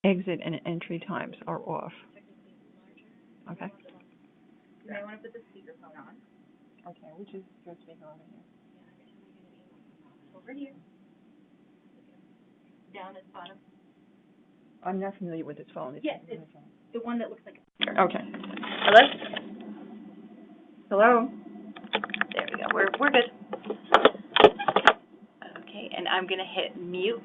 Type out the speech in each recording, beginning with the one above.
exit and entry times are off. Okay. You may want to put the speakerphone on. Okay, which is your speaker over here? Over here. Down at the bottom. I'm not familiar with this phone. Yes, it's the one that looks like a speaker. Okay. Hello? Hello? There we go. We're good. Okay, and I'm going to hit mute.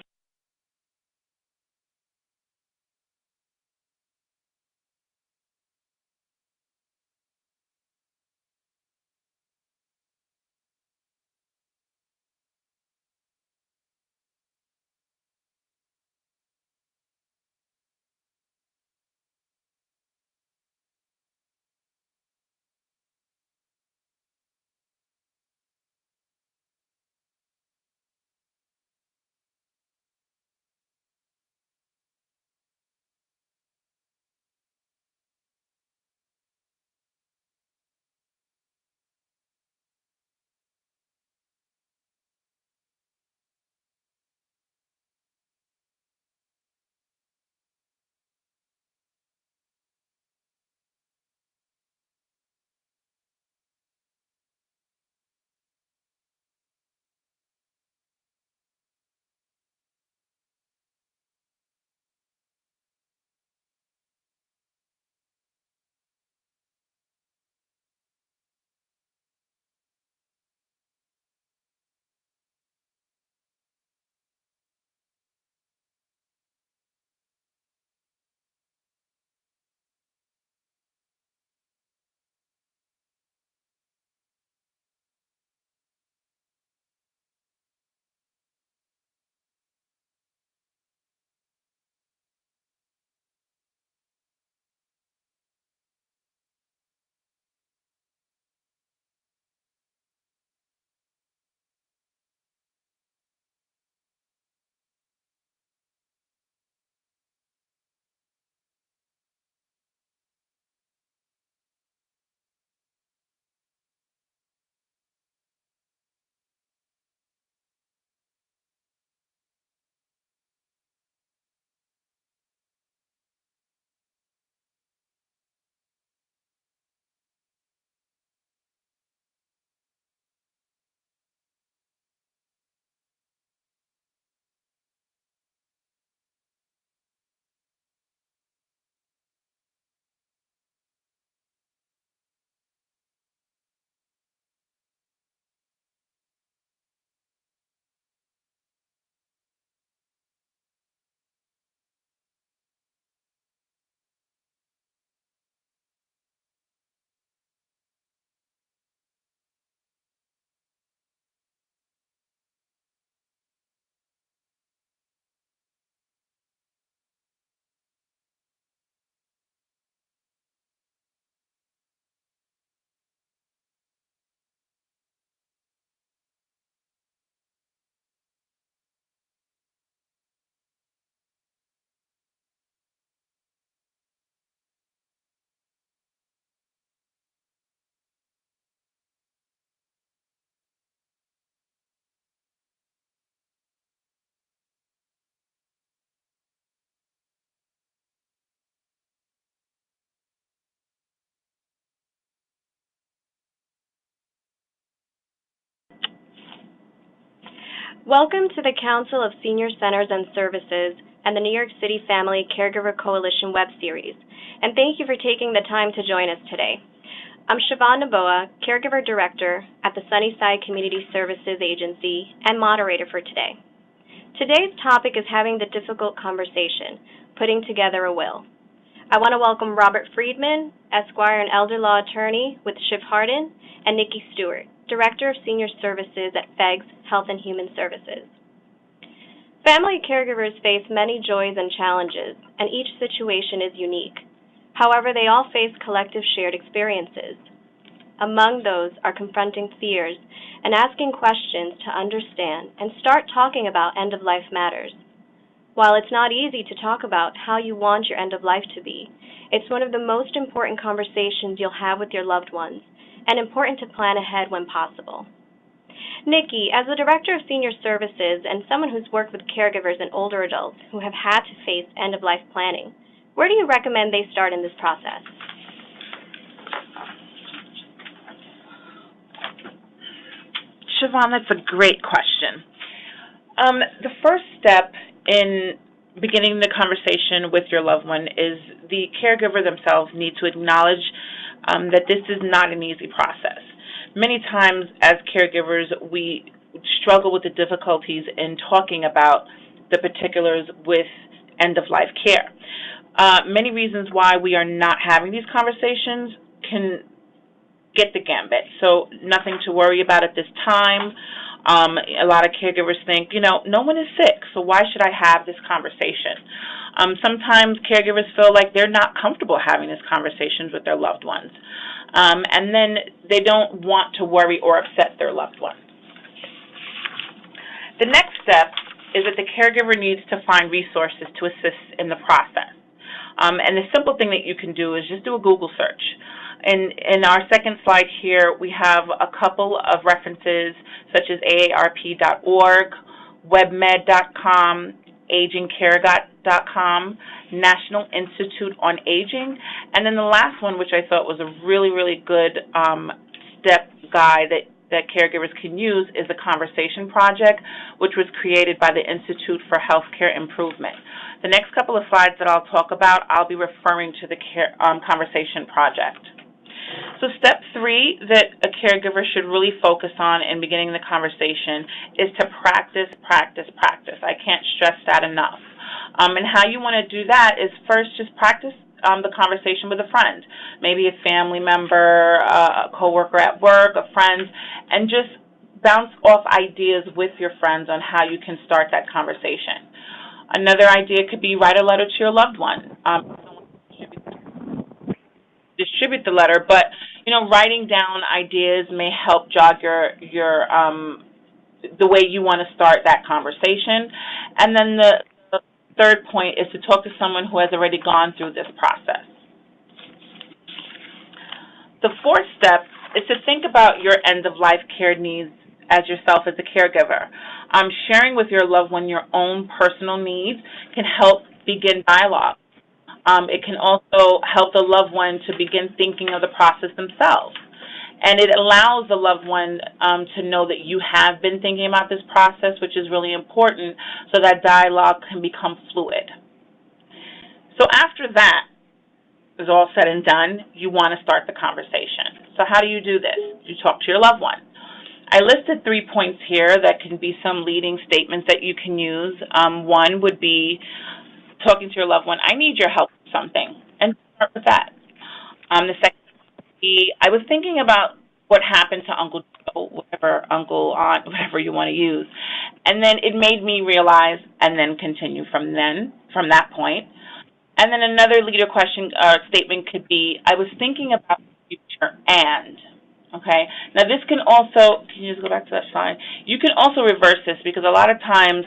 Welcome to the Council of Senior Centers and Services and the New York City Family Caregiver Coalition web series, and thank you for taking the time to join us today. I'm Siobhan Naboa, Caregiver Director at the Sunnyside Community Services Agency and moderator for today. Today's topic is having the difficult conversation, putting together a will. I want to welcome Robert Friedman, Esquire and Elder Law Attorney with Schiff Hardin, and Nikki Stewart, Director of Senior Services at FEGS Health and Human Services. Family caregivers face many joys and challenges, and each situation is unique. However, they all face collective shared experiences. Among those are confronting fears and asking questions to understand and start talking about end-of-life matters. While it's not easy to talk about how you want your end of life to be, it's one of the most important conversations you'll have with your loved ones, and important to plan ahead when possible. Nikki, as the Director of Senior Services and someone who's worked with caregivers and older adults who have had to face end-of-life planning, where do you recommend they start in this process? Siobhan, that's a great question. The first step in beginning the conversation with your loved one is the caregiver themselves need to acknowledge that this is not an easy process. Many times as caregivers, we struggle with the difficulties in talking about the particulars with end-of-life care. Many reasons why we are not having these conversations can get the gambit. So nothing to worry about at this time. A lot of caregivers think, no one is sick, so why should I have this conversation? Sometimes caregivers feel like they're not comfortable having these conversations with their loved ones. And then they don't want to worry or upset their loved one. The next step is that the caregiver needs to find resources to assist in the process. And the simple thing that you can do is just do a Google search. In our second slide here, we have a couple of references such as aarp.org, webmed.com, agingcare.com, National Institute on Aging, and then the last one, which I thought was a really, really good step guide that caregivers can use, is the Conversation Project, which was created by the Institute for Healthcare Improvement. The next couple of slides that I'll talk about, I'll be referring to the Conversation Project. So step 3 that a caregiver should really focus on in beginning the conversation is to practice, practice, practice. I can't stress that enough. And how you want to do that is first just practice the conversation with a friend, maybe a family member, a coworker at work, a friend, and just bounce off ideas with your friends on how you can start that conversation. Another idea could be write a letter to your loved one. Distribute the letter, but writing down ideas may help jog your the way you want to start that conversation. And then the third point is to talk to someone who has already gone through this process. The fourth step is to think about your end-of-life care needs as yourself as a caregiver. Sharing with your loved one your own personal needs can help begin dialogue. It can also help the loved one to begin thinking of the process themselves. And it allows the loved one to know that you have been thinking about this process, which is really important, so that dialogue can become fluid. So after that is all said and done, you want to start the conversation. So how do you do this? You talk to your loved one. I listed 3 points here that can be some leading statements that you can use. One would be talking to your loved one, I need your help with something, and start with that. The second would be, I was thinking about what happened to Uncle Joe, whatever, uncle, aunt, whatever you want to use, and then it made me realize, and then continue from that point. And then another leader question statement could be, I was thinking about the future and, okay? Now this can also, can you just go back to that slide? You can also reverse this, because a lot of times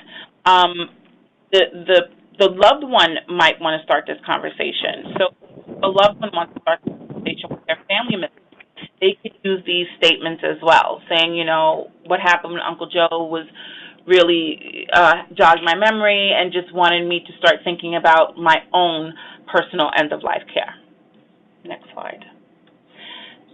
the loved one might want to start this conversation. So the loved one wants to start this conversation with their family members. They could use these statements as well, saying, what happened when Uncle Joe was really jogged my memory and just wanted me to start thinking about my own personal end-of-life care. Next slide.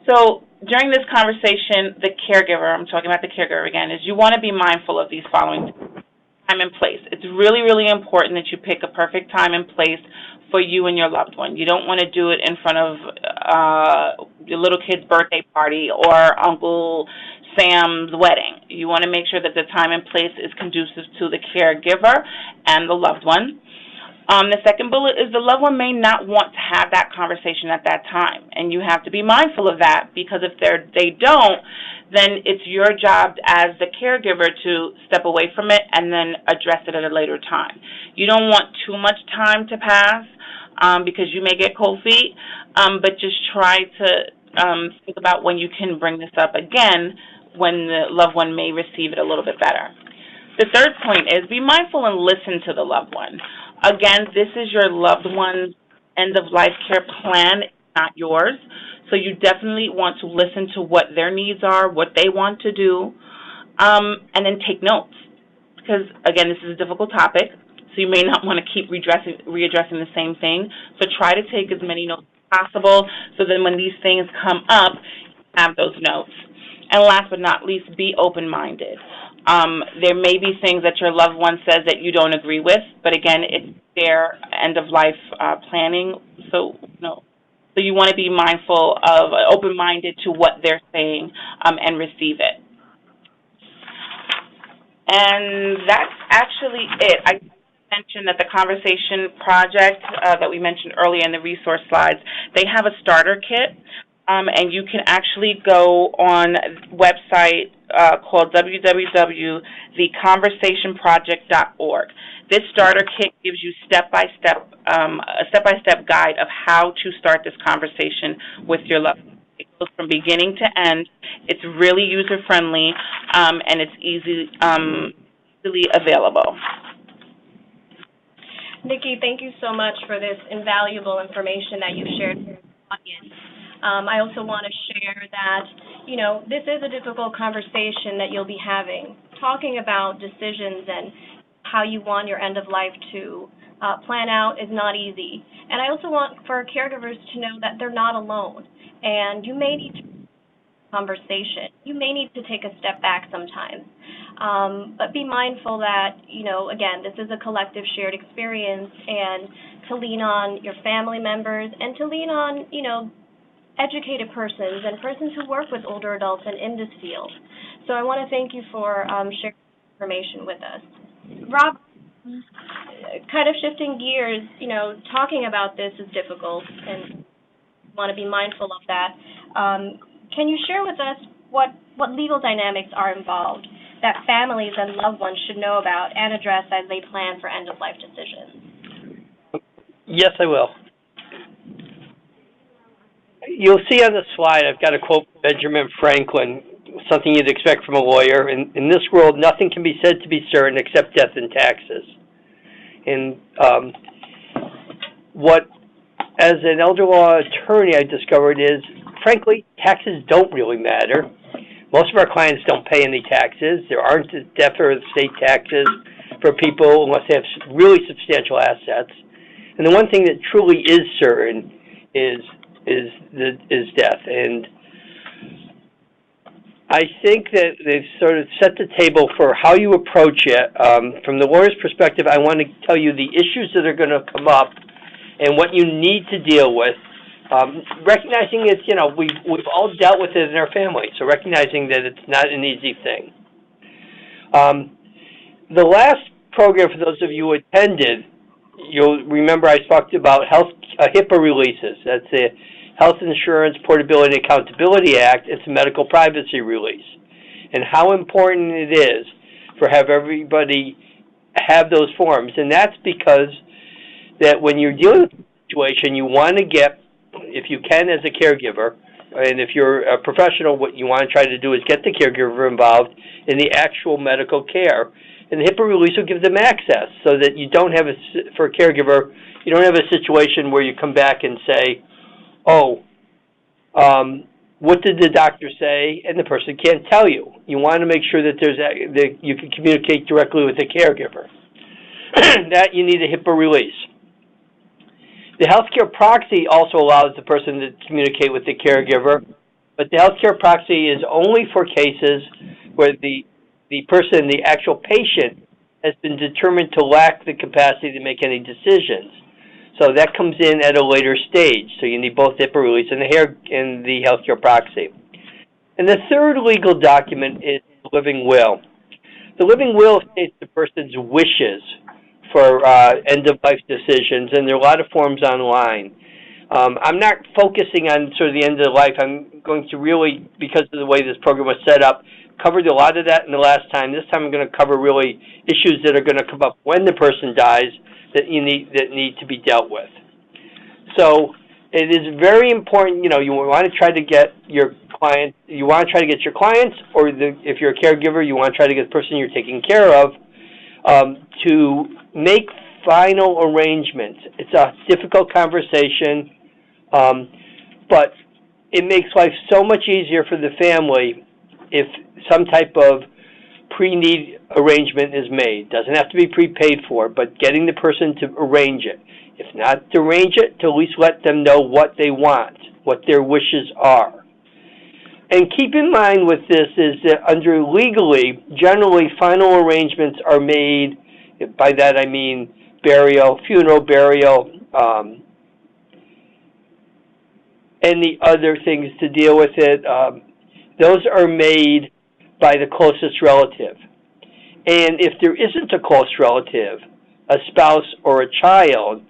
So during this conversation, the caregiver, I'm talking about the caregiver again, is you want to be mindful of these following things. Time and place. It's really, really important that you pick a perfect time and place for you and your loved one. You don't want to do it in front of your little kid's birthday party or Uncle Sam's wedding. You want to make sure that the time and place is conducive to the caregiver and the loved one. The second bullet is the loved one may not want to have that conversation at that time, and you have to be mindful of that, because if they don't, then it's your job as the caregiver to step away from it and then address it at a later time. You don't want too much time to pass because you may get cold feet, but just try to think about when you can bring this up again when the loved one may receive it a little bit better. The third point is be mindful and listen to the loved one. Again, this is your loved one's end-of-life care plan, not yours. So you definitely want to listen to what their needs are, what they want to do. and then take notes. Because, again, this is a difficult topic, so you may not want to keep readdressing the same thing. So try to take as many notes as possible so then when these things come up, you have those notes. And last but not least, be open-minded. There may be things that your loved one says that you don't agree with, but again, it's their end-of-life planning. So, so you want to be mindful of, open-minded to what they're saying and receive it. And that's actually it. I mentioned that the Conversation Project that we mentioned earlier in the resource slides, they have a starter kit, and you can actually go on a website called www.theconversationproject.org. This starter kit gives you a step-by-step guide of how to start this conversation with your loved one. It goes from beginning to end. It's really user-friendly, and it's easily available. Nikki, thank you so much for this invaluable information that you shared with the audience. I also want to share that, this is a difficult conversation that you'll be having, talking about decisions and how you want your end of life to plan out is not easy. And I also want for caregivers to know that they're not alone. And you may need to conversation. You may need to take a step back sometimes. But be mindful that, again, this is a collective shared experience, and to lean on your family members and to lean on, educated persons and persons who work with older adults and in this field. So I want to thank you for sharing information with us. Rob, kind of shifting gears, talking about this is difficult, and want to be mindful of that. Can you share with us what legal dynamics are involved that families and loved ones should know about and address as they plan for end-of-life decisions? Yes, I will. You'll see on the slide, I've got a quote from Benjamin Franklin, something you'd expect from a lawyer. In this world, nothing can be said to be certain except death and taxes. And what, as an elder law attorney, I discovered is, frankly, taxes don't really matter. Most of our clients don't pay any taxes. There aren't death or estate taxes for people unless they have really substantial assets. And the one thing that truly is certain is death. And I think that they've sort of set the table for how you approach it. From the lawyer's perspective, I want to tell you the issues that are going to come up and what you need to deal with. Recognizing it's, we've all dealt with it in our family, so recognizing that it's not an easy thing. The last program, for those of you who attended, you'll remember I talked about HIPAA releases. That's the Health Insurance Portability and Accountability Act. It's a medical privacy release, and how important it is for have everybody have those forms. And that's because that when you're dealing with a situation, you want to get, if you can as a caregiver, and if you're a professional, what you want to try to do is get the caregiver involved in the actual medical care. And the HIPAA release will give them access so that you don't have for a caregiver, you don't have a situation where you come back and say, what did the doctor say? And the person can't tell you. You want to make sure that that you can communicate directly with the caregiver. That you need a HIPAA release. The healthcare proxy also allows the person to communicate with the caregiver, but the healthcare proxy is only for cases where the person, the actual patient, has been determined to lack the capacity to make any decisions. So that comes in at a later stage. So you need both HIPAA release and the healthcare proxy. And the third legal document is the living will. The living will states the person's wishes for end-of-life decisions, and there are a lot of forms online. I'm not focusing on sort of the end of life. I'm going to really, because of the way this program was set up, covered a lot of that in the last time. This time I'm going to cover really issues that are going to come up when the person dies that need to be dealt with. So it is very important, you want to try to get your clients, or if you're a caregiver, you want to try to get the person you're taking care of to make final arrangements. It's a difficult conversation, but it makes life so much easier for the family if some type of pre-need arrangement is made. Doesn't have to be prepaid for, but getting the person to arrange it. If not to arrange it, to at least let them know what they want, what their wishes are. And keep in mind with this is that under legally, generally final arrangements are made, by that I mean burial, funeral, burial, any other things to deal with it. Those are made by the closest relative. And if there isn't a close relative, a spouse or a child,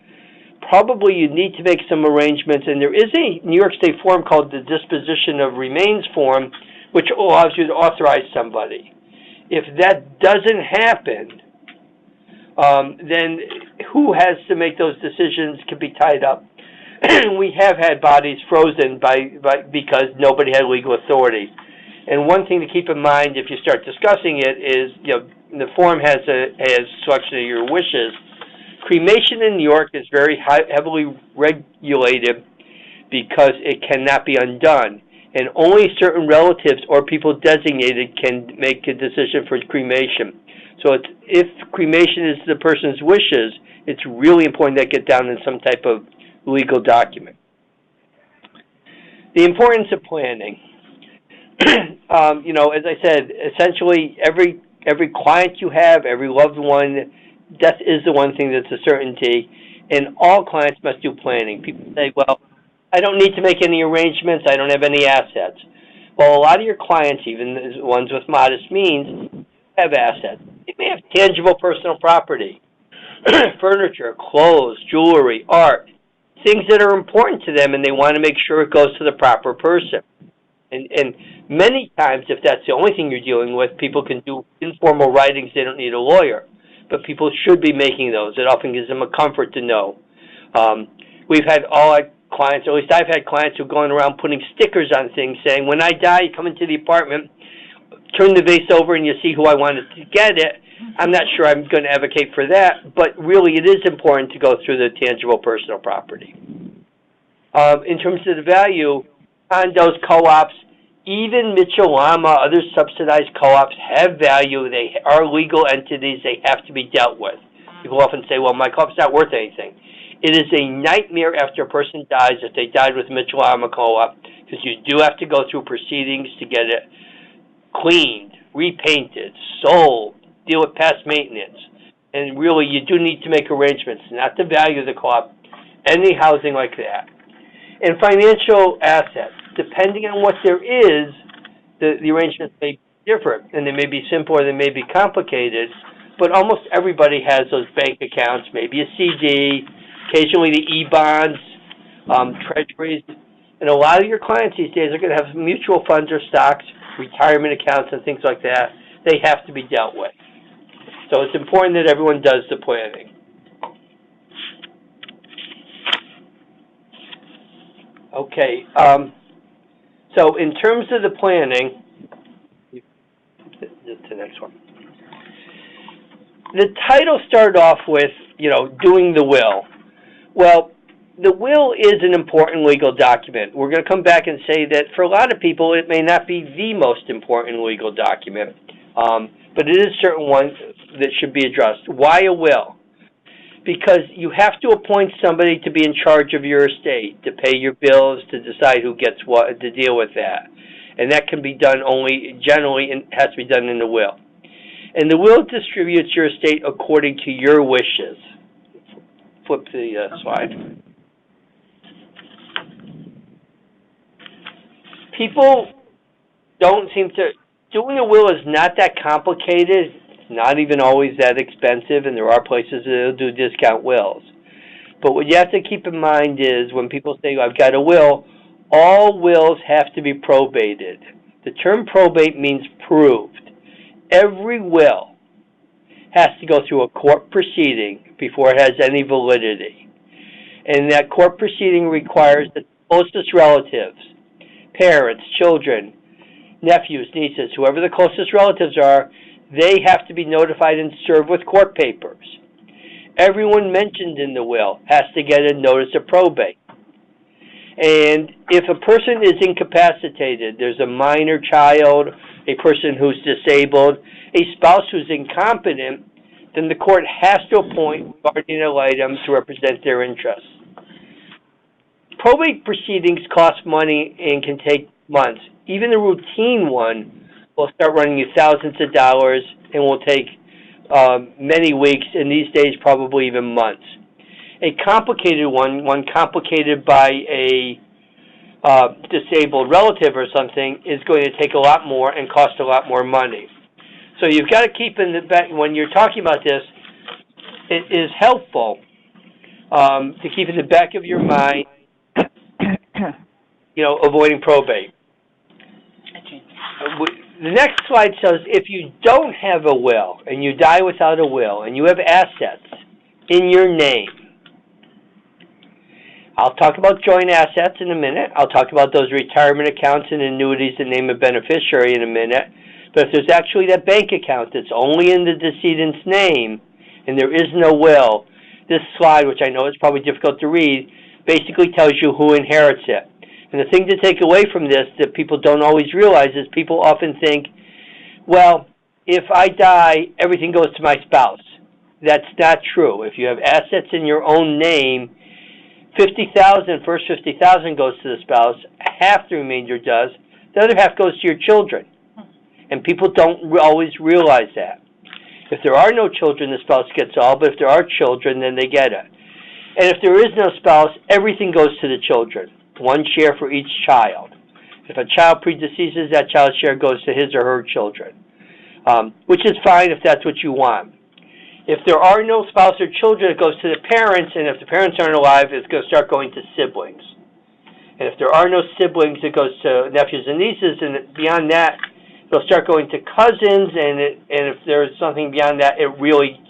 probably you need to make some arrangements. And there is a New York State form called the Disposition of Remains form, which allows you to authorize somebody. If that doesn't happen, then who has to make those decisions can be tied up. We have had bodies frozen because nobody had legal authority. And one thing to keep in mind if you start discussing it is, the form has selection of your wishes. Cremation in New York is very heavily regulated because it cannot be undone. And only certain relatives or people designated can make a decision for cremation. So if cremation is the person's wishes, it's really important that get down in some type of legal document. The importance of planning. As I said, essentially every client you have, every loved one, death is the one thing that's a certainty, and all clients must do planning. People say, well, I don't need to make any arrangements, I don't have any assets. Well, a lot of your clients, even the ones with modest means, have assets. They may have tangible personal property, furniture, clothes, jewelry, art, things that are important to them, and they want to make sure it goes to the proper person. And many times, if that's the only thing you're dealing with, people can do informal writings. They don't need a lawyer. But people should be making those. It often gives them a comfort to know. We've had all our clients, or at least I've had clients who are going around putting stickers on things saying, when I die, you come into the apartment, turn the vase over, and you see who I wanted to get it. I'm not sure I'm going to advocate for that, but really it is important to go through the tangible personal property. In terms of the value, condos, co-ops, even Mitchell-Lama, other subsidized co-ops have value. They are legal entities. They have to be dealt with. People often say, well, my co-op's not worth anything. It is a nightmare after a person dies if they died with Mitchell-Lama co-op, because you do have to go through proceedings to get it cleaned, repainted, sold, deal with past maintenance. And really, you do need to make arrangements, not to value the co-op, any housing like that. And financial assets, depending on what there is, the arrangements may be different, and they may be simple or they may be complicated, but almost everybody has those bank accounts, maybe a CD, occasionally the e-bonds, treasuries, and a lot of your clients these days are going to have mutual funds or stocks, retirement accounts, and things like that. They have to be dealt with. So it's important that everyone does the planning. Okay, so in terms of the planning, the next one. The title started off with, doing the will. Well, the will is an important legal document. We're going to come back and say that for a lot of people, it may not be the most important legal document, but it is a certain one that should be addressed. Why a will? Because you have to appoint somebody to be in charge of your estate, to pay your bills, to decide who gets what, to deal with that. And that can be done generally it has to be done in the will. And the will distributes your estate according to your wishes. Flip the slide. People don't seem to, doing a will is not that complicated. Not even always that expensive, and there are places that do discount wills. But what you have to keep in mind is when people say, I've got a will, all wills have to be probated. The term probate means proved. Every will has to go through a court proceeding before it has any validity. And that court proceeding requires the closest relatives, parents, children, nephews, nieces, whoever the closest relatives are, they have to be notified and served with court papers. Everyone mentioned in the will has to get a notice of probate. And if a person is incapacitated, there's a minor child, a person who's disabled, a spouse who's incompetent, then the court has to appoint guardian ad litem to represent their interests. Probate proceedings cost money and can take months. Even a routine one will start running you thousands of dollars and will take many weeks, and these days probably even months. A complicated one complicated by a disabled relative or something, is going to take a lot more and cost a lot more money. So you've got to keep in the back, when you're talking about this, it is helpful to keep in the back of your mind, avoiding probate. The next slide shows if you don't have a will and you die without a will and you have assets in your name. I'll talk about joint assets in a minute. I'll talk about those retirement accounts and annuities and name of beneficiary in a minute. But if there's actually that bank account that's only in the decedent's name and there is no will, this slide, which I know is probably difficult to read, basically tells you who inherits it. And the thing to take away from this that people don't always realize is people often think, well, if I die, everything goes to my spouse. That's not true. If you have assets in your own name, first 50,000 goes to the spouse, half the remainder does, the other half goes to your children. And people don't always realize that. If there are no children, the spouse gets all, but if there are children, then they get it. And if there is no spouse, everything goes to the children, one share for each child. If a child predeceases, that child's share goes to his or her children, which is fine if that's what you want. If there are no spouse or children, it goes to the parents, and if the parents aren't alive, it's going to start going to siblings. And if there are no siblings, it goes to nephews and nieces, and beyond that, it'll start going to cousins, and if there's something beyond that, it really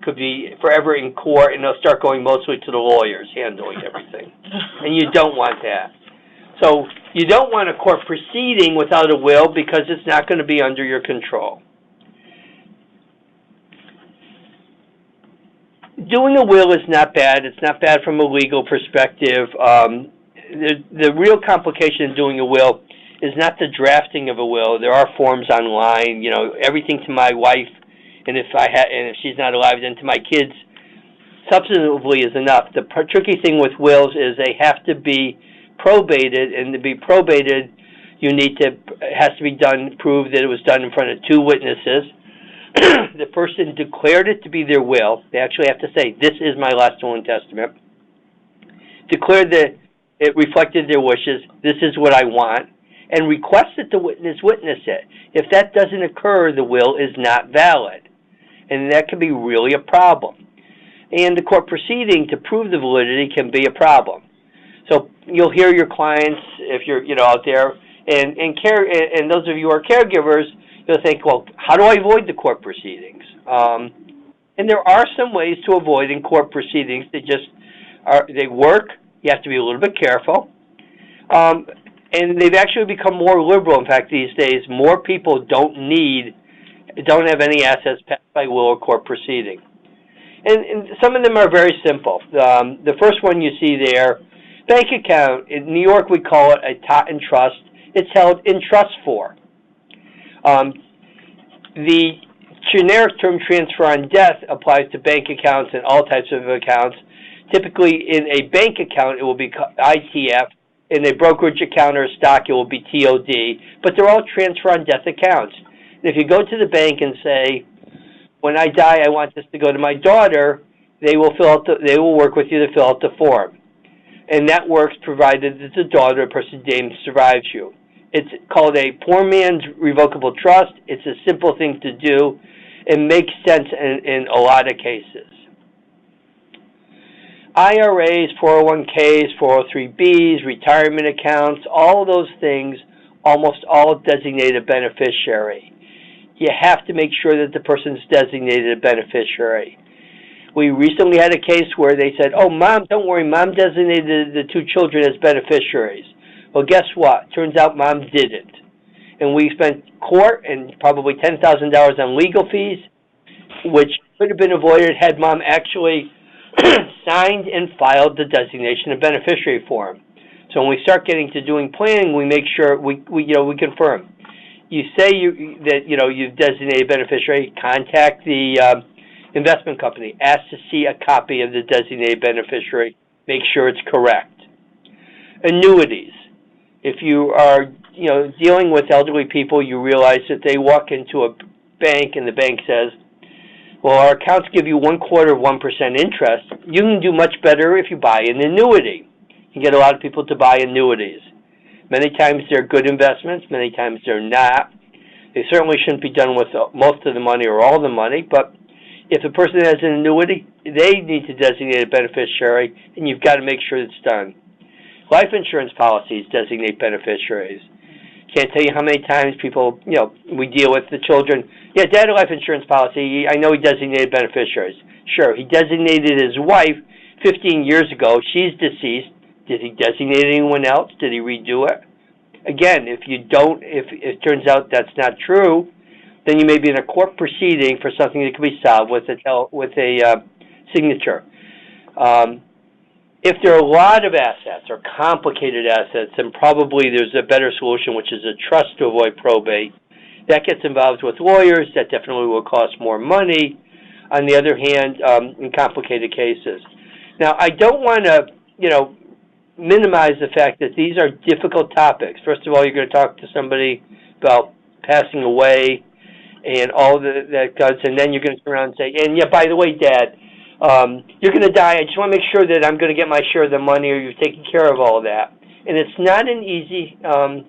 could be forever in court, and they'll start going mostly to the lawyers handling everything. And you don't want that. So you don't want a court proceeding without a will because it's not going to be under your control. Doing a will is not bad. It's not bad from a legal perspective. The real complication in doing a will is not the drafting of a will. There are forms online, everything to my wife, and if she's not alive, then to my kids, substantively is enough. The tricky thing with wills is they have to be probated, and to be probated, it has to be done, prove that it was done in front of two witnesses. The person declared it to be their will. They actually have to say, this is my last will and testament. Declared that it reflected their wishes. This is what I want. And request that the witness witness it. If that doesn't occur, the will is not valid. And that can be really a problem. And the court proceeding to prove the validity can be a problem. So you'll hear your clients, if you're out there, and those of you who are caregivers, you'll think, well, how do I avoid the court proceedings? And there are some ways to avoid in court proceedings. They work. You have to be a little bit careful. And they've actually become more liberal. In fact, these days, more people don't have any assets passed by will or court proceeding. And some of them are very simple. The first one you see there, bank account. In New York, we call it a Totten trust. It's held in trust for. The generic term transfer on death applies to bank accounts and all types of accounts. Typically, in a bank account, it will be ITF. In a brokerage account or a stock, it will be TOD. But they're all transfer on death accounts. And if you go to the bank and say, when I die, I want this to go to my daughter, they will work with you to fill out the form. And that works provided that the daughter, a person named, survives you. It's called a poor man's revocable trust. It's a simple thing to do. It makes sense in a lot of cases. IRAs, 401ks, 403bs, retirement accounts, all of those things, almost all designate a beneficiary. You have to make sure that the person's designated a beneficiary. We recently had a case where they said, oh, Mom, don't worry, Mom designated the two children as beneficiaries. Well, guess what? Turns out Mom didn't. And we spent court and probably $10,000 on legal fees, which could have been avoided had Mom actually signed and filed the designation of beneficiary form. So when we start getting to doing planning, we make sure we confirm. You say you've designated beneficiary, contact the investment company, ask to see a copy of the designated beneficiary, make sure it's correct. Annuities. If you are dealing with elderly people, you realize that they walk into a bank and the bank says, well, our accounts give you 0.25% interest. You can do much better if you buy an annuity. You get a lot of people to buy annuities. Many times they're good investments, many times they're not. They certainly shouldn't be done with most of the money or all the money, but if a person has an annuity, they need to designate a beneficiary, and you've got to make sure it's done. Life insurance policies designate beneficiaries. Can't tell you how many times people, we deal with the children. Yeah, Dad had a life insurance policy. I know he designated beneficiaries. Sure, he designated his wife 15 years ago. She's deceased. Did he designate anyone else? Did he redo it? Again, if it turns out that's not true, then you may be in a court proceeding for something that can be solved with a signature. If there are a lot of assets or complicated assets, then probably there's a better solution, which is a trust to avoid probate. That gets involved with lawyers. That definitely will cost more money. On the other hand, in complicated cases. Now, I don't want to, minimize the fact that these are difficult topics. First of all, you're going to talk to somebody about passing away and all that goes, and then you're going to turn around and say, and yeah, by the way, Dad, you're going to die. I just want to make sure that I'm going to get my share of the money, or you're taking care of all of that. And it's not an easy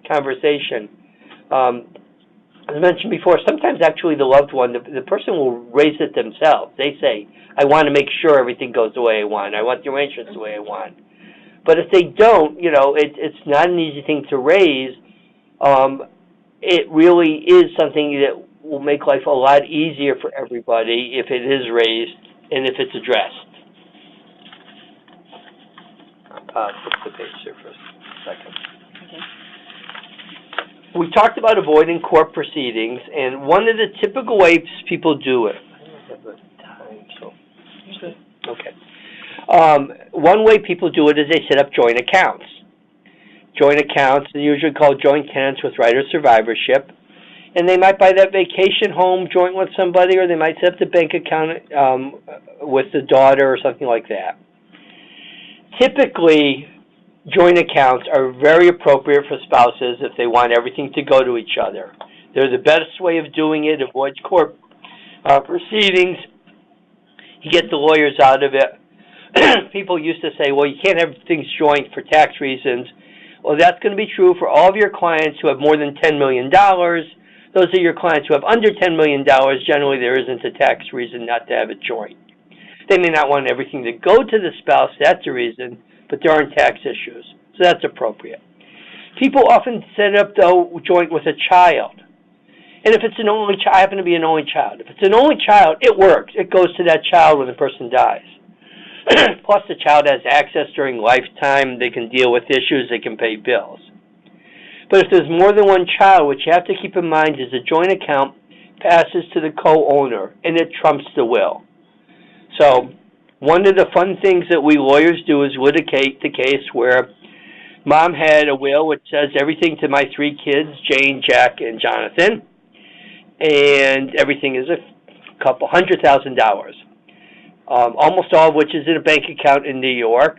conversation. As I mentioned before, sometimes actually the loved one, the person will raise it themselves. They say, I want to make sure everything goes the way I want. I want the arrangements the way I want. But if they don't, it's not an easy thing to raise. It really is something that will make life a lot easier for everybody if it is raised and if it's addressed. Flip the page there for a second. Okay. We talked about avoiding court proceedings, and one of the typical ways people do it. I don't have the time, so. Okay. One way people do it is they set up joint accounts. Joint accounts are usually called joint tenants with right of survivorship, and they might buy that vacation home joint with somebody, or they might set up the bank account with the daughter or something like that. Typically, joint accounts are very appropriate for spouses if they want everything to go to each other. They're the best way of doing it, avoids court proceedings. You get the lawyers out of it. People used to say, well, you can't have things joint for tax reasons. Well, that's going to be true for all of your clients who have more than $10 million. Those are your clients who have under $10 million. Generally, there isn't a tax reason not to have it joint. They may not want everything to go to the spouse. That's a reason, but there aren't tax issues. So that's appropriate. People often set up, though, joint with a child. And if it's an only child, I happen to be an only child. If it's an only child, it works. It goes to that child when the person dies. Plus, the child has access during lifetime. They can deal with issues. They can pay bills. But if there's more than one child, what you have to keep in mind is the joint account passes to the co-owner, and it trumps the will. So one of the fun things that we lawyers do is litigate the case where Mom had a will which says everything to my 3 kids, Jane, Jack, and Jonathan, and everything is $200,000. Almost all of which is in a bank account in New York.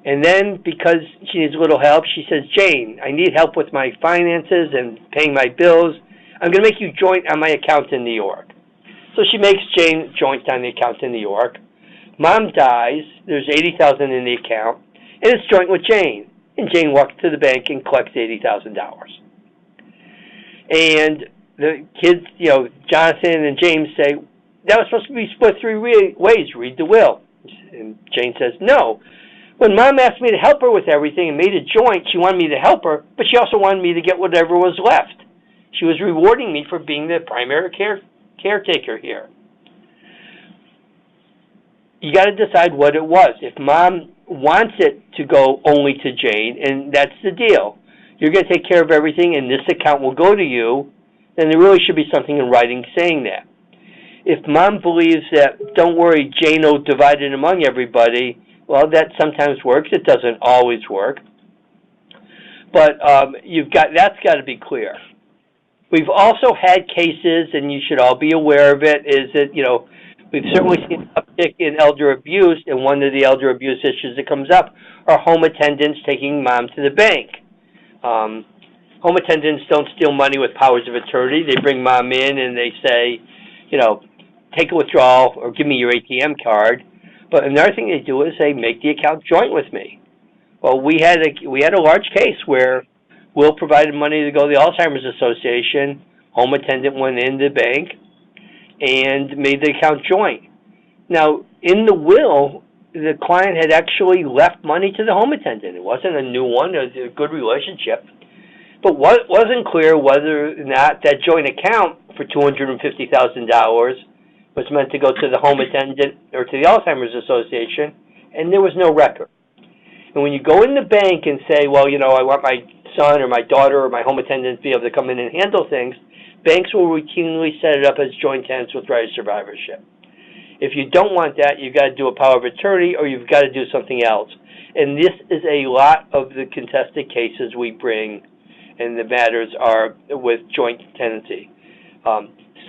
And then, because she needs a little help, she says, Jane, I need help with my finances and paying my bills. I'm going to make you joint on my account in New York. So she makes Jane joint on the account in New York. Mom dies. There's $80,000 in the account. And it's joint with Jane. And Jane walks to the bank and collects $80,000. And the kids, Jonathan and James say, that was supposed to be split 3 ways. Read the will. And Jane says, no. When Mom asked me to help her with everything and made a joint, she wanted me to help her, but she also wanted me to get whatever was left. She was rewarding me for being the primary caretaker here. You got to decide what it was. If Mom wants it to go only to Jane, and that's the deal, you're going to take care of everything and this account will go to you, then there really should be something in writing saying that. If Mom believes that, don't worry, Jane will divide it among everybody, well, that sometimes works. It doesn't always work. But that's got to be clear. We've also had cases, and you should all be aware of it, is that, we've certainly seen an uptick in elder abuse, and one of the elder abuse issues that comes up are home attendants taking mom to the bank. Home attendants don't steal money with powers of attorney. They bring mom in and they say, take a withdrawal or give me your ATM card. But another thing they do is they make the account joint with me. Well, we had a large case where Will provided money to go to the Alzheimer's Association. Home attendant went in the bank and made the account joint. Now, in the will, the client had actually left money to the home attendant. It wasn't a new one. It was a good relationship. But what wasn't clear whether or not that joint account for $250,000 was meant to go to the home attendant or to the Alzheimer's Association, and there was no record. And when you go in the bank and say, well, I want my son or my daughter or my home attendant to be able to come in and handle things, banks will routinely set it up as joint tenants with right of survivorship. If you don't want that, you've got to do a power of attorney or you've got to do something else. And this is a lot of the contested cases we bring, and the matters are with joint tenancy.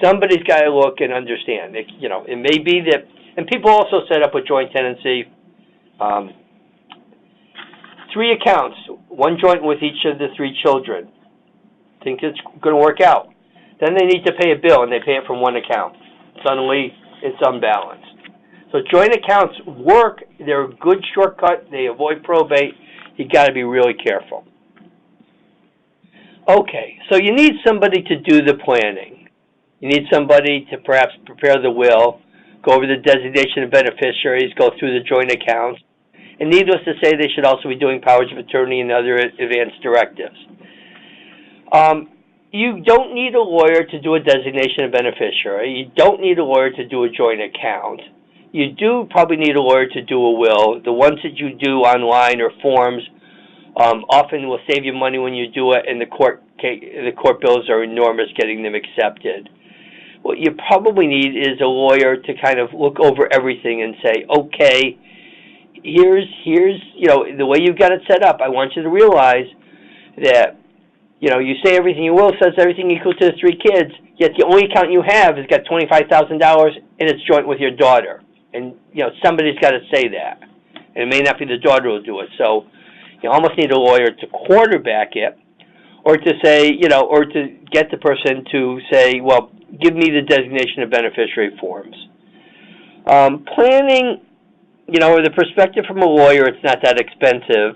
Somebody's got to look and understand. It may be that, and people also set up with joint tenancy 3 accounts, one joint with each of the 3 children. Think it's going to work out. Then they need to pay a bill, and they pay it from one account. Suddenly, it's unbalanced. So joint accounts work. They're a good shortcut. They avoid probate. You got to be really careful. Okay, so you need somebody to do the planning. You need somebody to perhaps prepare the will, go over the designation of beneficiaries, go through the joint accounts. And needless to say, they should also be doing powers of attorney and other advanced directives. You don't need a lawyer to do a designation of beneficiary. You don't need a lawyer to do a joint account. You do probably need a lawyer to do a will. The ones that you do online or forms often will save you money when you do it, and the court bills are enormous getting them accepted. What you probably need is a lawyer to kind of look over everything and say, okay, here's the way you've got it set up. I want you to realize that you say everything you will says everything equal to the 3 kids, yet the only account you have has got $25,000 and it's joint with your daughter. And somebody's got to say that, and it may not be the daughter who will do it. So you almost need a lawyer to quarterback it, or to say or to get the person to say, well, give me the designation of beneficiary forms. Planning. The perspective from a lawyer, it's not that expensive.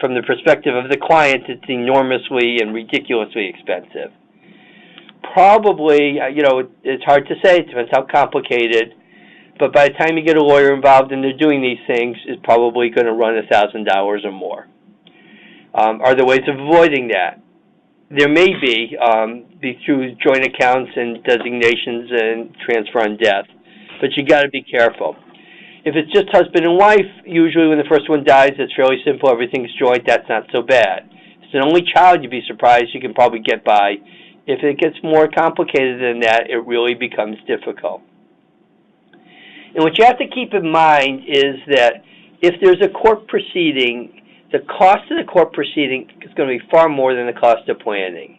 From the perspective of the client, it's enormously and ridiculously expensive. Probably, it's hard to say. It depends how complicated. But by the time you get a lawyer involved and they're doing these things, it's probably going to run $1,000 or more. Are there ways of avoiding that? There may be through joint accounts and designations and transfer on death. But you got to be careful. If it's just husband and wife, usually when the first one dies, it's fairly simple. Everything's joint. That's not so bad. If it's an only child, you'd be surprised. You can probably get by. If it gets more complicated than that, it really becomes difficult. And what you have to keep in mind is that if there's a court proceeding, the cost of the court proceeding is going to be far more than the cost of planning.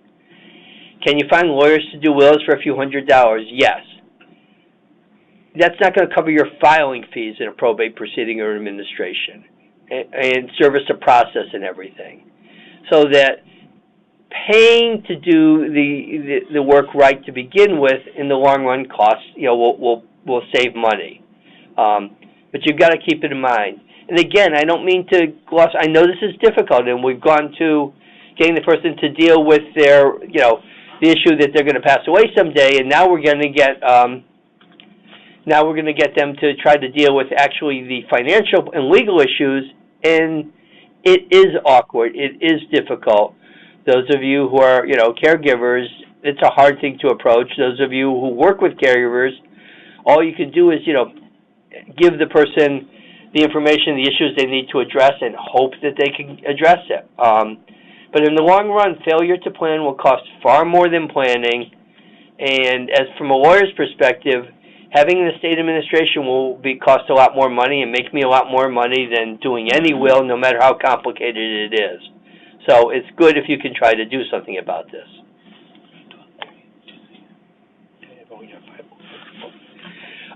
Can you find lawyers to do wills for a few $100s? Yes. That's not going to cover your filing fees in a probate proceeding or administration and service of process and everything. So that paying to do the work right to begin with in the long run costs, will save money. But you've got to keep it in mind. And again, I don't mean to gloss. I know this is difficult, and we've gone to getting the person to deal with their, the issue that they're going to pass away someday, and now we're going to get them to try to deal with actually the financial and legal issues, and it is awkward. It is difficult. Those of you who are, caregivers, it's a hard thing to approach. Those of you who work with caregivers, all you can do is, give the person the information, the issues they need to address, and hope that they can address it. But in the long run, failure to plan will cost far more than planning. And as from a lawyer's perspective, having an estate administration will cost a lot more money and make me a lot more money than doing any will, no matter how complicated it is. So it's good if you can try to do something about this.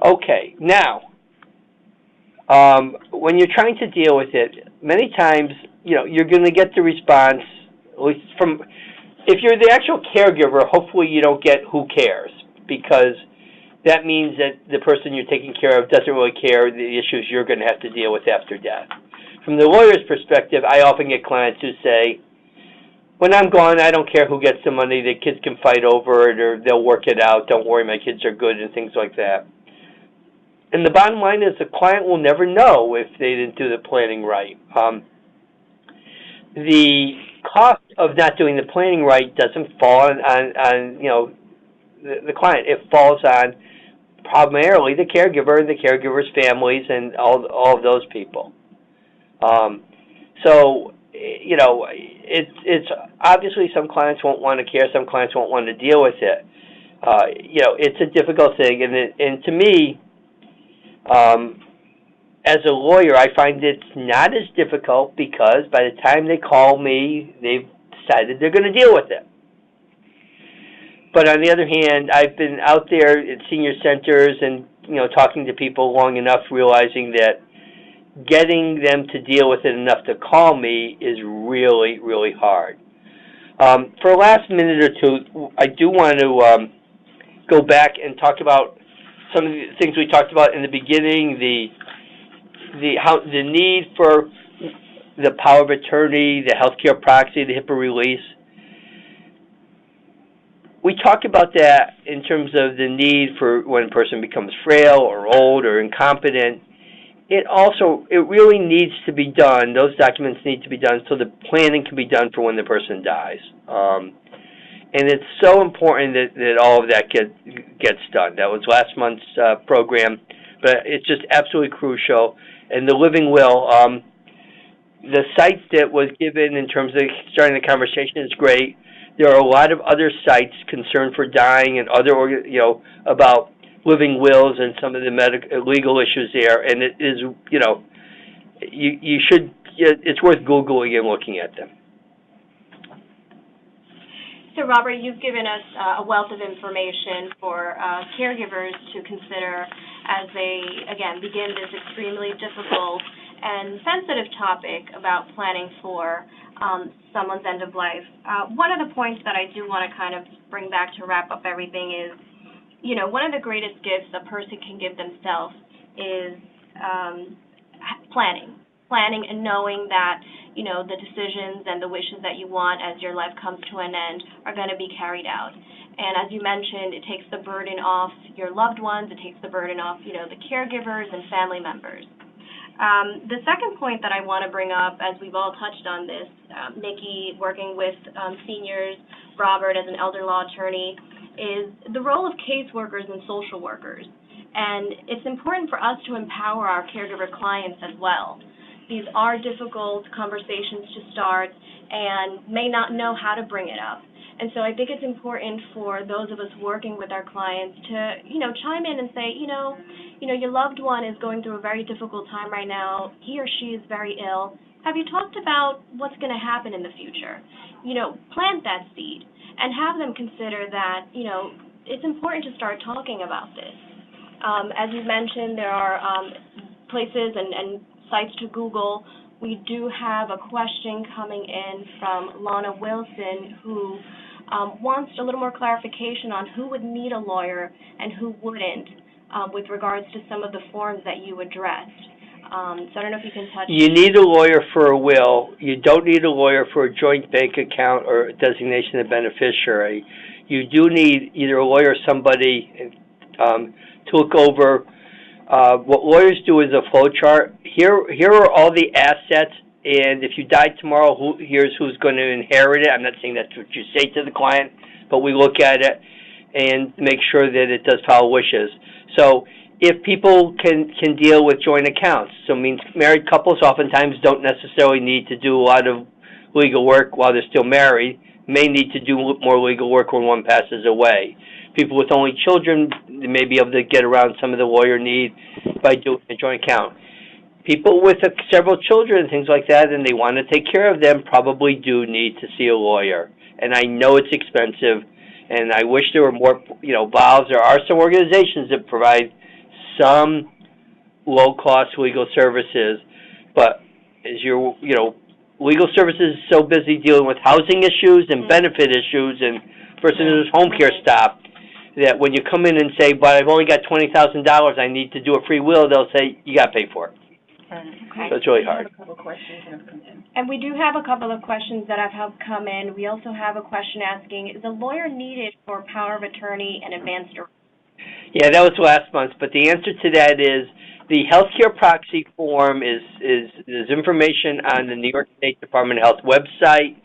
Okay, now, when you're trying to deal with it, many times, you're going to get the response, at least from, if you're the actual caregiver, hopefully you don't get who cares, because that means that the person you're taking care of doesn't really care the issues you're going to have to deal with after death. From the lawyer's perspective, I often get clients who say, when I'm gone, I don't care who gets the money, the kids can fight over it, or they'll work it out, don't worry, my kids are good, and things like that. And the bottom line is the client will never know if they didn't do the planning right. The cost of not doing the planning right doesn't fall on the client. It falls on primarily the caregiver and the caregiver's families and all of those people. So it's obviously some clients won't want to care, some clients won't want to deal with it. It's a difficult thing, and to me, as a lawyer, I find it's not as difficult because by the time they call me, they've decided they're going to deal with it. But on the other hand, I've been out there at senior centers and talking to people long enough, realizing that getting them to deal with it enough to call me is really, really hard. For the last minute or two, I do want to go back and talk about some of the things we talked about in the beginning, the need for the power of attorney, the healthcare proxy, the HIPAA release. We talk about that in terms of the need for when a person becomes frail or old or incompetent. It really needs to be done. Those documents need to be done so the planning can be done for when the person dies. And it's so important that all of that gets done. That was last month's program, but it's just absolutely crucial. And the living will, the site that was given in terms of starting the conversation is great. There are a lot of other sites concerned for dying and other, about living wills and some of the legal issues there. And it is, you should. It's worth Googling and looking at them. So, Robert, you've given us a wealth of information for caregivers to consider as they, again, begin this extremely difficult and sensitive topic about planning for someone's end of life. One of the points that I do want to kind of bring back to wrap up everything is, one of the greatest gifts a person can give themselves is planning and knowing that the decisions and the wishes that you want as your life comes to an end are going to be carried out. And as you mentioned, it takes the burden off your loved ones, it takes the burden off, the caregivers and family members. The second point that I want to bring up, as we've all touched on this, Nikki working with seniors, Robert as an elder law attorney, is the role of caseworkers and social workers. And it's important for us to empower our caregiver clients as well. These are difficult conversations to start and may not know how to bring it up. And so I think it's important for those of us working with our clients to, chime in and say, your loved one is going through a very difficult time right now. He or she is very ill. Have you talked about what's going to happen in the future? Plant that seed and have them consider that, it's important to start talking about this. As you mentioned, there are places and sites to Google. We do have a question coming in from Lana Wilson, who wants a little more clarification on who would need a lawyer and who wouldn't with regards to some of the forms that you addressed. So I don't know if you can touch. You need a lawyer for a will. You don't need a lawyer for a joint bank account or a designation of beneficiary. You do need either a lawyer or somebody to look over. What lawyers do is a flow chart. Here are all the assets, and if you die tomorrow, here's who's going to inherit it. I'm not saying that's what you say to the client, but we look at it and make sure that it does follow wishes. So if people can deal with joint accounts, so it means married couples oftentimes don't necessarily need to do a lot of legal work while they're still married, may need to do more legal work when one passes away. People with only children may be able to get around some of the lawyer need by doing a joint account. People with several children and things like that, and they want to take care of them, probably do need to see a lawyer. And I know it's expensive, and I wish there were more, valves. There are some organizations that provide some low-cost legal services, but as legal services is so busy dealing with housing issues and benefit issues and person whose home care stopped, that when you come in and say, but I've only got $20,000, I need to do a free will, they'll say, you got to pay for it. Okay. So it's really hard. And we do have a couple of questions that have come in. We also have a question asking, is a lawyer needed for power of attorney and advanced direct? Yeah, that was last month, but the answer to that is the healthcare proxy form is information on the New York State Department of Health website.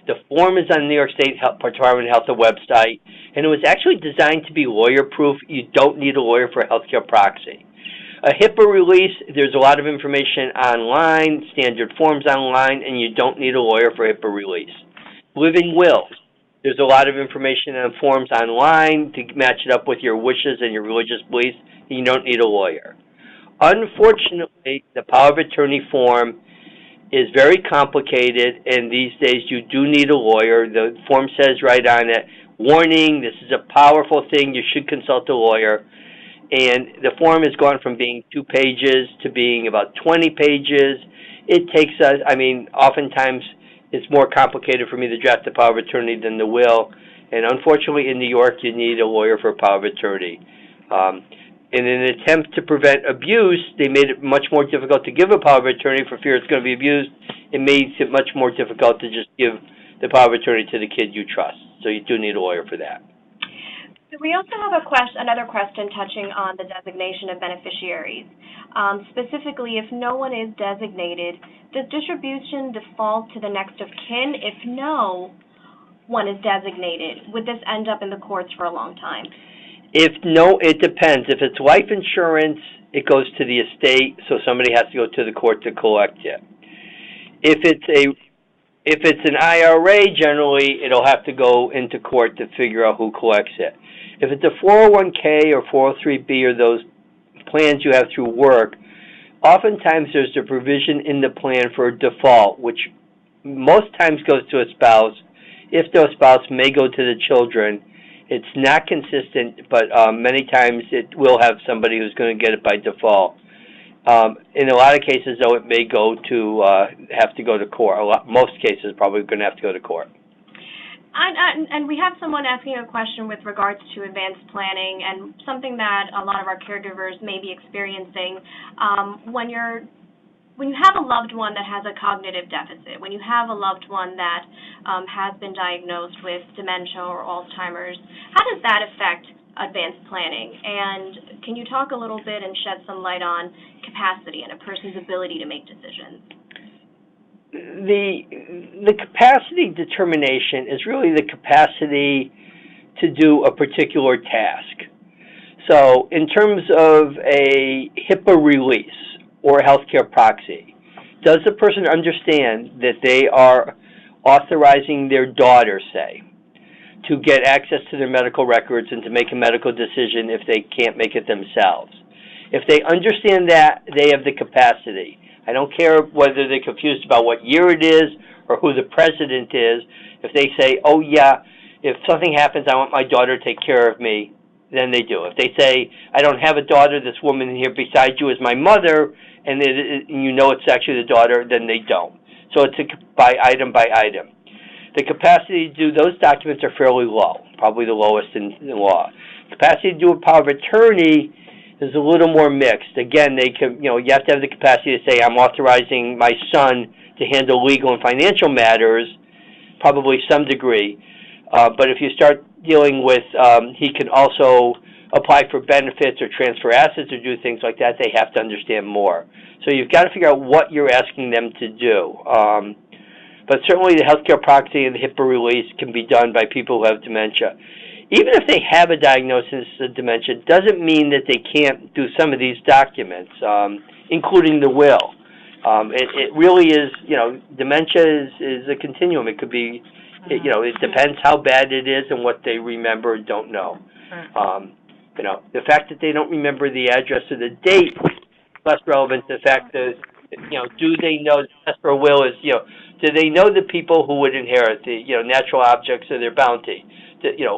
The form is on the New York State Department of Health website, and it was actually designed to be lawyer-proof. You don't need a lawyer for a healthcare proxy. A HIPAA release, there's a lot of information online, standard forms online, and you don't need a lawyer for a HIPAA release. Living wills, there's a lot of information on forms online to match it up with your wishes and your religious beliefs. You don't need a lawyer. Unfortunately, the power of attorney form is very complicated, and these days you do need a lawyer. The form says right on it, warning, this is a powerful thing, you should consult a lawyer. And the form has gone from being 2 pages to being about 20 pages. It takes us, oftentimes it's more complicated for me to draft the power of attorney than the will. And unfortunately in New York you need a lawyer for a power of attorney. In an attempt to prevent abuse, they made it much more difficult to give a power of attorney for fear it's going to be abused. It makes it much more difficult to just give the power of attorney to the kid you trust. So you do need a lawyer for that. So we also have another question touching on the designation of beneficiaries. Specifically, if no one is designated, does distribution default to the next of kin? If no one is designated, would this end up in the courts for a long time? It depends. If it's life insurance, it goes to the estate, so somebody has to go to the court to collect it. If it's an IRA, generally, it'll have to go into court to figure out who collects it. If it's a 401k or 403b or those plans you have through work, oftentimes there's a provision in the plan for a default, which most times goes to a spouse. If the spouse may go to the children, it's not consistent, but many times it will have somebody who's going to get it by default. In a lot of cases, though, it may go to have to go to court. Most cases probably going to have to go to court. And we have someone asking a question with regards to advanced planning and something that a lot of our caregivers may be experiencing. When you have a loved one that has a cognitive deficit, when you have a loved one that has been diagnosed with dementia or Alzheimer's, how does that affect advanced planning? And can you talk a little bit and shed some light on capacity and a person's ability to make decisions? The capacity determination is really the capacity to do a particular task. So in terms of a HIPAA release or a healthcare proxy, does the person understand that they are authorizing their daughter, say, to get access to their medical records and to make a medical decision if they can't make it themselves? If they understand that, they have the capacity. I don't care whether they're confused about what year it is or who the president is. If they say, oh yeah, if something happens, I want my daughter to take care of me, then they do. If they say, I don't have a daughter, this woman here beside you is my mother, and you know it's actually the daughter, then they don't. So it's by item. The capacity to do those documents are fairly low, probably the lowest in the law. Capacity to do a power of attorney is a little more mixed. Again, they can, you have to have the capacity to say, I'm authorizing my son to handle legal and financial matters, probably some degree. But if you start dealing with, he can also apply for benefits or transfer assets or do things like that, they have to understand more. So you've got to figure out what you're asking them to do. But certainly the healthcare proxy and the HIPAA release can be done by people who have dementia. Even if they have a diagnosis of dementia, doesn't mean that they can't do some of these documents, including the will. It really is, dementia is a continuum. It could be, it depends how bad it is and what they remember or don't know. The fact that they don't remember the address or the date less relevant to the fact that, do they know the test for a will is, do they know the people who would inherit the, natural objects of their bounty,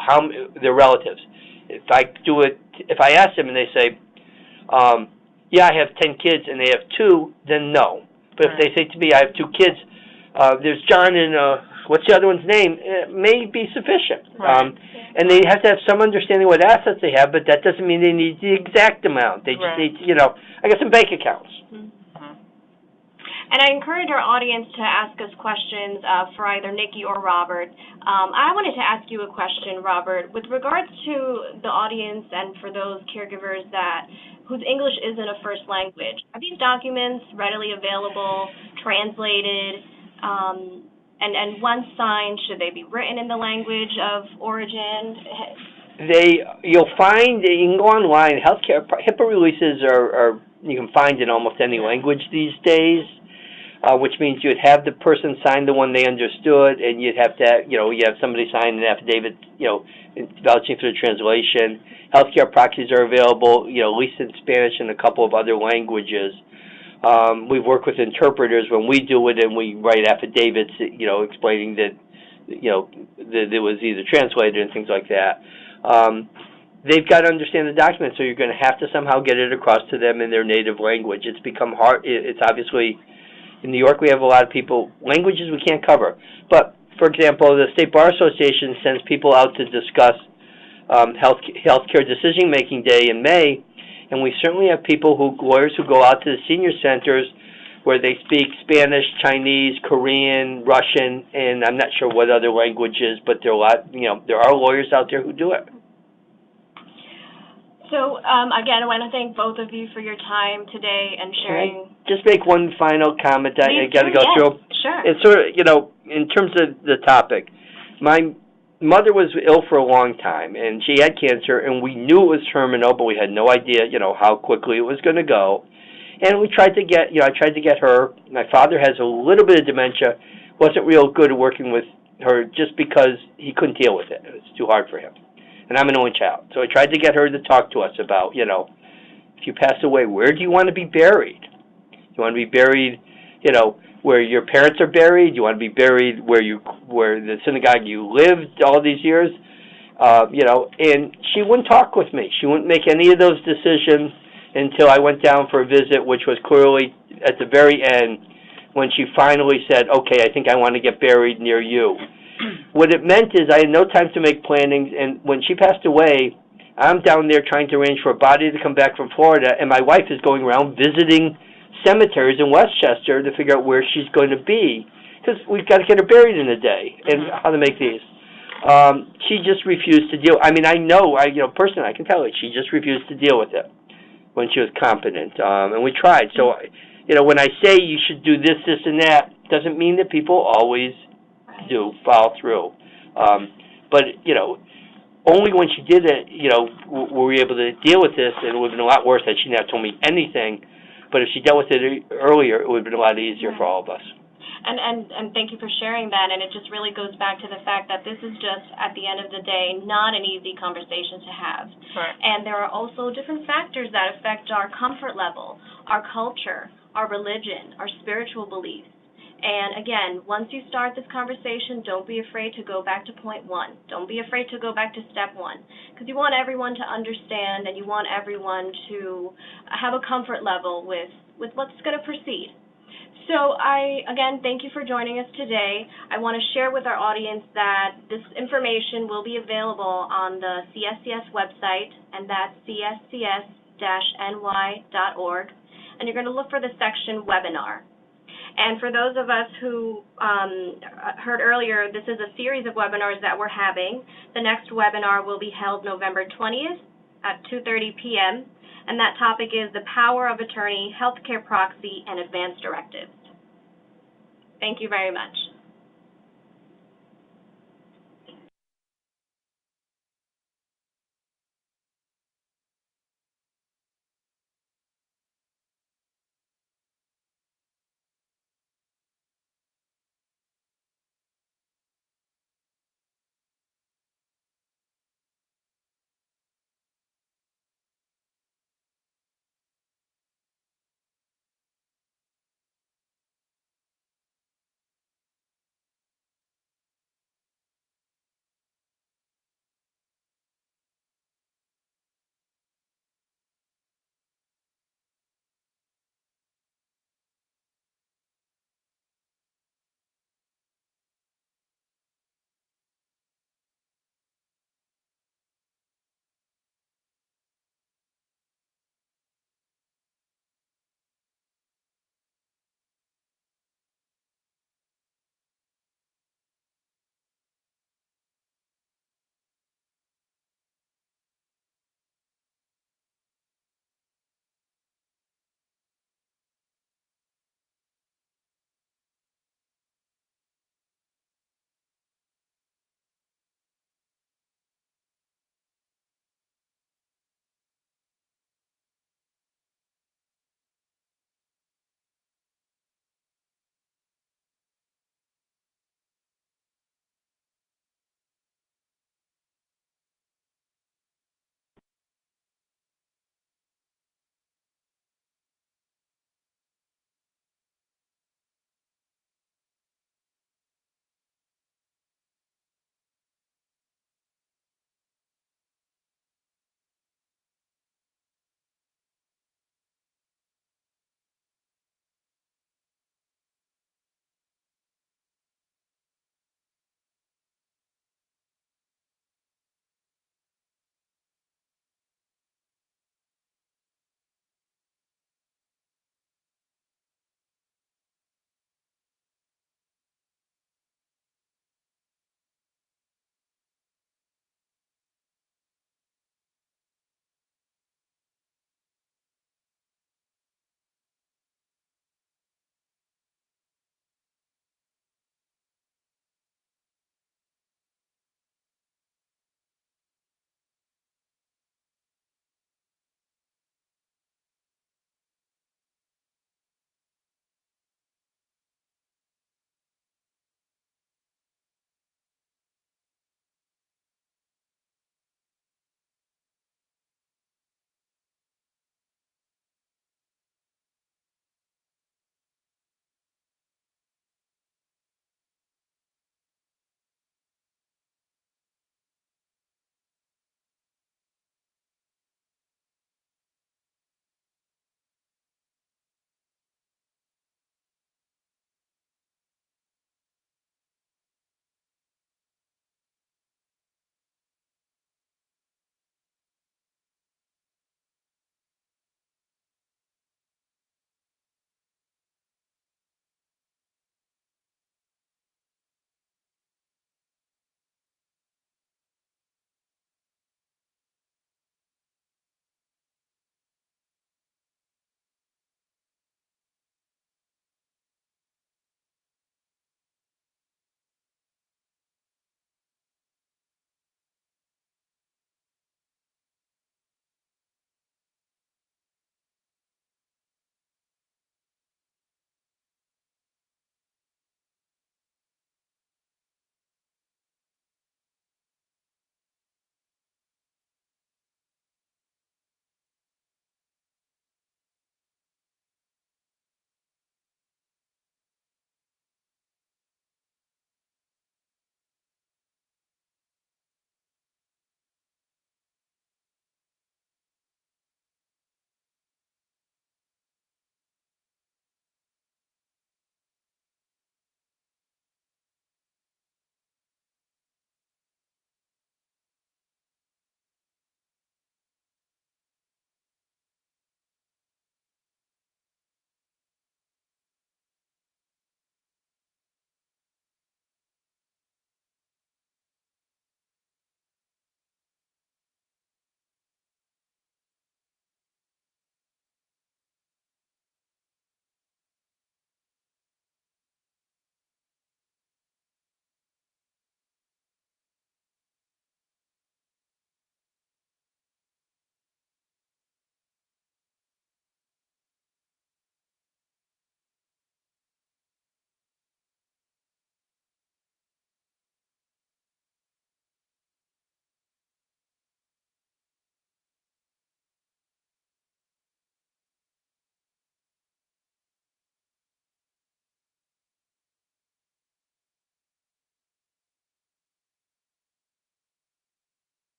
how their relatives. If I ask them and they say, yeah, I have 10 kids and they have 2, then no. But if they say to me, I have 2 kids, there's John and what's the other one's name? It may be sufficient. Right. And they have to have some understanding what assets they have, but that doesn't mean they need the exact amount. They just need, I got some bank accounts. And I encourage our audience to ask us questions for either Nikki or Robert. I wanted to ask you a question, Robert, with regards to the audience and for those caregivers whose English isn't a first language. Are these documents readily available, translated, and once signed, should they be written in the language of origin? You'll find, you can go online, healthcare, HIPAA releases are you can find in almost any language these days. Which means you'd have the person sign the one they understood, and you'd have to, you have somebody sign an affidavit, vouching for the translation. Healthcare proxies are available, at least in Spanish and a couple of other languages. We've worked with interpreters when we do it, and we write affidavits, explaining that, that it was either translated and things like that. They've got to understand the document, so you're going to have to somehow get it across to them in their native language. It's become hard. It's obviously... In New York, we have a lot of people, languages we can't cover. But, for example, the State Bar Association sends people out to discuss healthcare decision-making day in May, and we certainly have lawyers who go out to the senior centers where they speak Spanish, Chinese, Korean, Russian, and I'm not sure what other languages, but there are lawyers out there who do it. So, again, I want to thank both of you for your time today and sharing. Can I just make one final comment that I got to go through? Sure. It's sort of, in terms of the topic, my mother was ill for a long time, and she had cancer, and we knew it was terminal, but we had no idea, how quickly it was going to go. And we tried to get, I tried to get her. My father has a little bit of dementia, wasn't real good at working with her just because he couldn't deal with it. It was too hard for him. And I'm an only child. So I tried to get her to talk to us about, if you pass away, where do you want to be buried? You want to be buried, where your parents are buried? You want to be buried where the synagogue you lived all these years? And she wouldn't talk with me. She wouldn't make any of those decisions until I went down for a visit, which was clearly at the very end when she finally said, okay, I think I want to get buried near you. What it meant is I had no time to make plannings, and when she passed away, I'm down there trying to arrange for a body to come back from Florida, and my wife is going around visiting cemeteries in Westchester to figure out where she's going to be, because we've got to get her buried in a day, and how to make these. She just refused to deal. I mean, I know, personally, I can tell you, she just refused to deal with it when she was competent, and we tried. So, when I say you should do this, this, and that, doesn't mean that people always do follow through. But, only when she did it, were we able to deal with this, and it would have been a lot worse had she not told me anything. But if she dealt with it earlier, it would have been a lot easier for all of us. And thank you for sharing that, and it just really goes back to the fact that this is just, at the end of the day, not an easy conversation to have. Right. And there are also different factors that affect our comfort level, our culture, our religion, our spiritual beliefs. And again, once you start this conversation, don't be afraid to go back to point one. Don't be afraid to go back to step one, because you want everyone to understand and you want everyone to have a comfort level with what's going to proceed. So again, thank you for joining us today. I want to share with our audience that this information will be available on the CSCS website, and that's cscs-ny.org. And you're going to look for the section Webinar. And for those of us who heard earlier, this is a series of webinars that we're having. The next webinar will be held November 20th at 2:30 p.m., and that topic is the power of attorney, healthcare proxy, and advance directives. Thank you very much.